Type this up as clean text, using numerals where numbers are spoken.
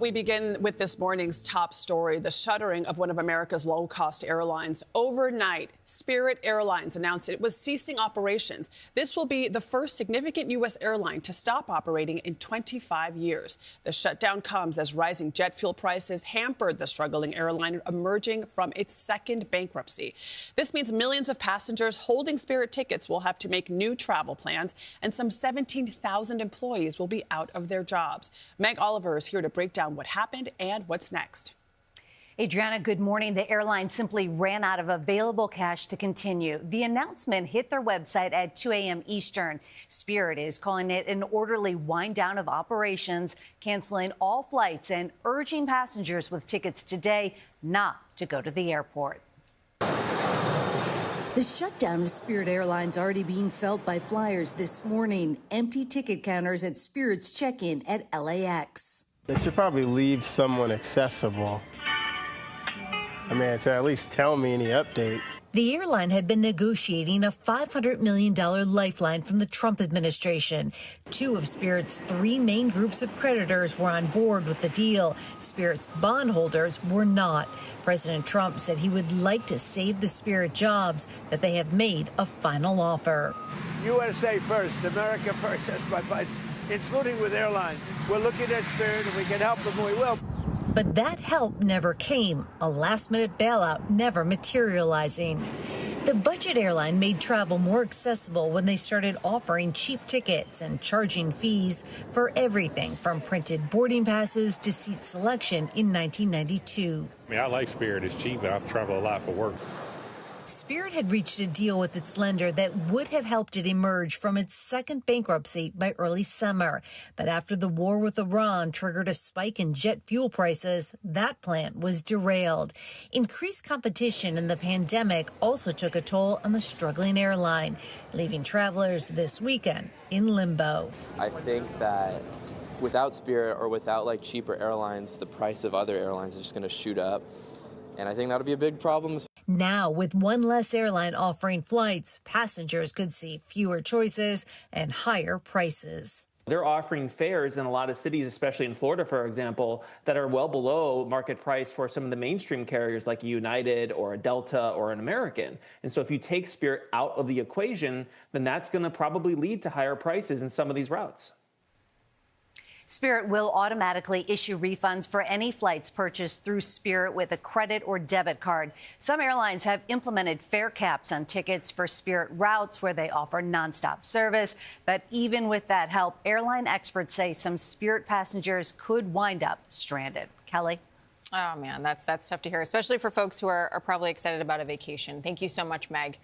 We begin with this morning's top story, the shuttering of one of America's low-cost airlines. Overnight, Spirit Airlines announced it was ceasing operations. This will be the first significant U.S. airline to stop operating in 25 years. The shutdown comes as rising jet fuel prices hampered the struggling airline emerging from its second bankruptcy. This means millions of passengers holding Spirit tickets will have to make new travel plans, and some 17,000 employees will be out of their jobs. Meg Oliver is here to break down what happened and what's next. Adriana, good morning. The airline simply ran out of available cash to continue. The announcement hit their website at 2 a.m. Eastern. Spirit is calling it an orderly wind down of operations, canceling all flights and urging passengers with tickets today not to go to the airport. The shutdown of Spirit Airlines already being felt by flyers this morning. Empty ticket counters at Spirit's check-in at LAX. They should probably leave someone accessible. To at least tell me any updates. The airline had been negotiating a $500 million lifeline from the Trump administration. Two of Spirit's three main groups of creditors were on board with the deal. Spirit's bondholders were not. President Trump said he would like to save the Spirit jobs, that they have made a final offer. USA first, America first, that's my point, including with airlines. We're looking at Spirit. If we can help them, we will. But that help never came, a last-minute bailout never materializing. The budget airline made travel more accessible when they started offering cheap tickets and charging fees for everything from printed boarding passes to seat selection in 1992. I like Spirit. It's cheap, and I travel a lot for work. Spirit had reached a deal with its lender that would have helped it emerge from its second bankruptcy by early summer. But after the war with Iran triggered a spike in jet fuel prices, that plan was derailed. Increased competition in the pandemic also took a toll on the struggling airline, leaving travelers this weekend in limbo. I think that without Spirit or without cheaper airlines, the price of other airlines is just going to shoot up. And I think that'll be a big problem. Now, with one less airline offering flights, passengers could see fewer choices and higher prices. They're offering fares in a lot of cities, especially in Florida, for example, that are well below market price for some of the mainstream carriers like United or a Delta or an American. And so if you take Spirit out of the equation, then that's going to probably lead to higher prices in some of these routes. Spirit will automatically issue refunds for any flights purchased through Spirit with a credit or debit card. Some airlines have implemented fare caps on tickets for Spirit routes where they offer nonstop service. But even with that help, airline experts say some Spirit passengers could wind up stranded. Kelly? Oh, man, that's tough to hear, especially for folks who are probably excited about a vacation. Thank you so much, Meg.